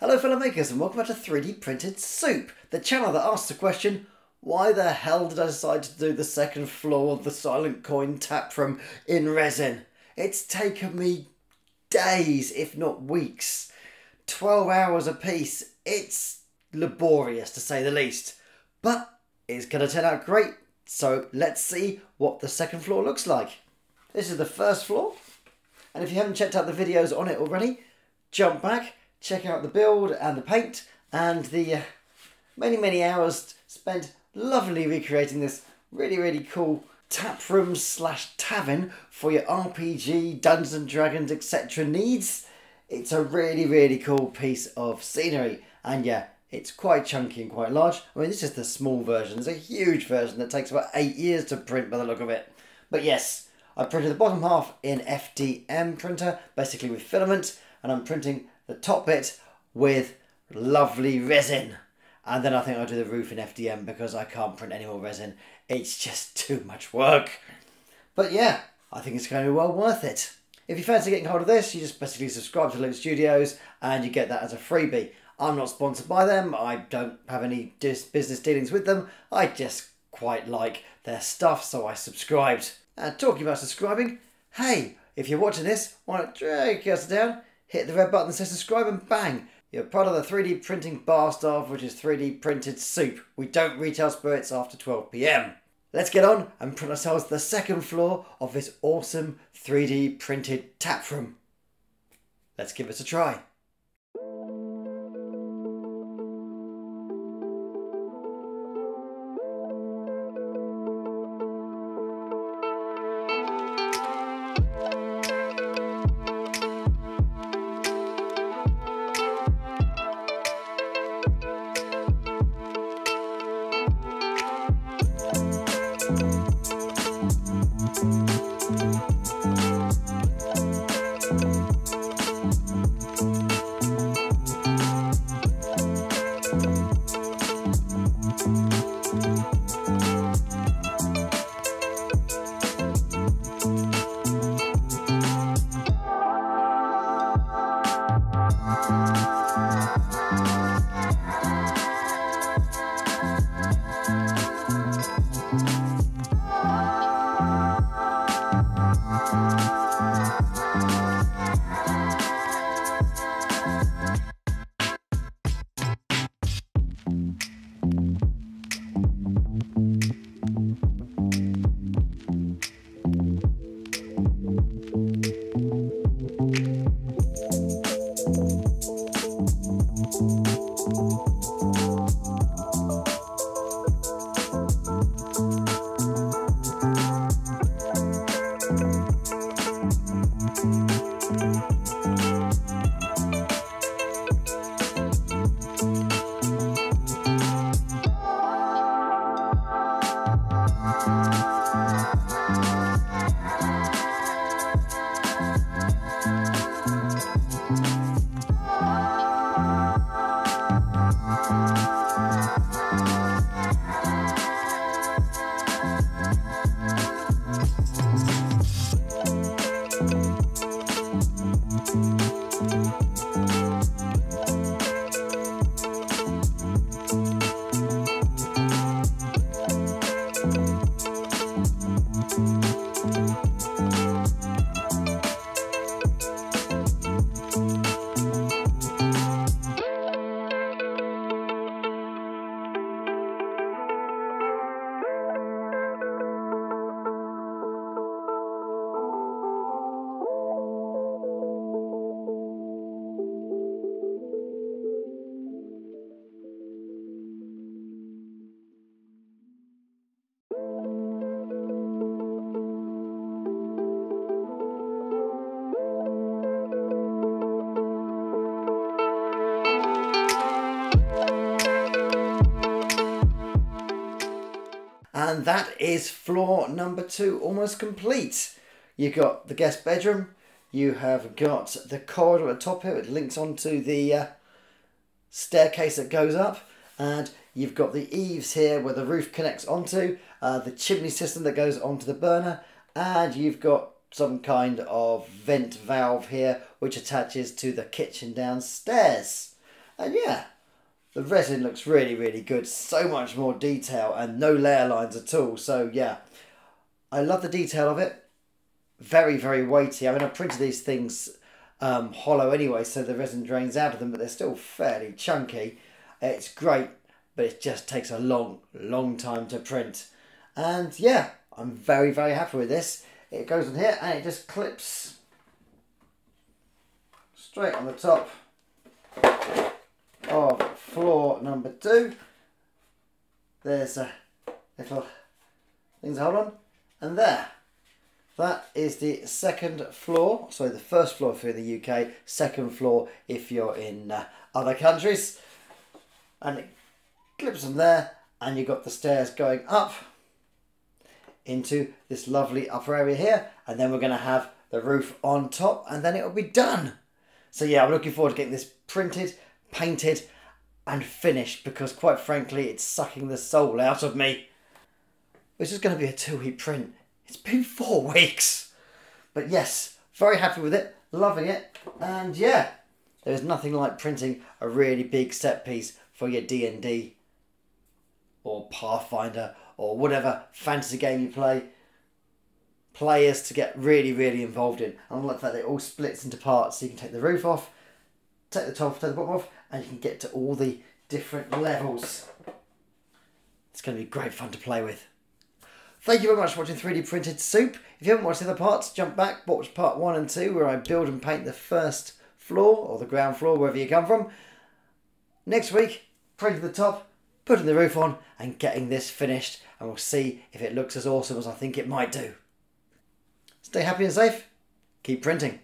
Hello fellow makers and welcome back to 3D Printed Soup, the channel that asks the question, why the hell did I decide to do the second floor of the Silent Coin Taproom in resin? It's taken me days, if not weeks. 12 hours a piece. It's laborious to say the least, but it's going to turn out great. So let's see what the second floor looks like. This is the first floor, and if you haven't checked out the videos on it already, jump back. Check out the build and the paint and the many hours spent lovingly recreating this really cool tap room / tavern for your RPG, Dungeons and Dragons, etc. needs. It's a really cool piece of scenery, and yeah, it's quite chunky and quite large. I mean, this is the small version. There's a huge version that takes about 8 years to print by the look of it. But yes, I printed the bottom half in FDM printer, basically with filament, and I'm printing the top bit with lovely resin. And then I think I'll do the roof in FDM because I can't print any more resin. It's just too much work. But yeah, I think it's going to be well worth it. If you fancy getting hold of this, you just basically subscribe to Link Studios and you get that as a freebie. I'm not sponsored by them. I don't have any business dealings with them. I just quite like their stuff, so I subscribed. And talking about subscribing, hey, if you're watching this, why not drag your cursor down, hit the red button that says subscribe and bang, you're part of the 3D printing bar staff, which is 3D Printed Soup. We don't retail spirits after 12 PM. Let's get on and print ourselves the second floor of this awesome 3D printed tap room. Let's give it a try. And that is floor number 2 almost complete. You've got the guest bedroom, you have got the corridor at the top here, it links onto the staircase that goes up, and you've got the eaves here where the roof connects onto, the chimney system that goes onto the burner, and you've got some kind of vent valve here which attaches to the kitchen downstairs. And yeah, the resin looks really, really good. So much more detail and no layer lines at all. So yeah, I love the detail of it. Very, very weighty. I mean, I printed these things hollow anyway, so the resin drains out of them, but they're still fairly chunky. It's great, but it just takes a long, long time to print. And yeah, I'm very, very happy with this. It goes on here and it just clips straight on the top of floor number 2. There's a little thing to hold on, and there. That is the second floor, sorry, the first floor if you're in the UK, second floor if you're in other countries. And it clips them there, and you've got the stairs going up into this lovely upper area here, and then we're going to have the roof on top, and then it'll be done. So yeah, I'm looking forward to getting this printed, painted, and finished, because quite frankly, it's sucking the soul out of me. It's just going to be a 2-week print. It's been 4 weeks. But yes, very happy with it, loving it. And yeah, there's nothing like printing a really big set piece for your D&D or Pathfinder or whatever fantasy game you play. Players to get really, really involved in. And I like that it all splits into parts, so you can take the roof off, take the top, take the bottom off, and you can get to all the different levels. It's going to be great fun to play with. Thank you very much for watching 3D Printed Soup. If you haven't watched the other parts, jump back, watch part 1 and 2, where I build and paint the first floor, or the ground floor, wherever you come from. Next week, printing the top, putting the roof on, and getting this finished, and we'll see if it looks as awesome as I think it might do. Stay happy and safe. Keep printing.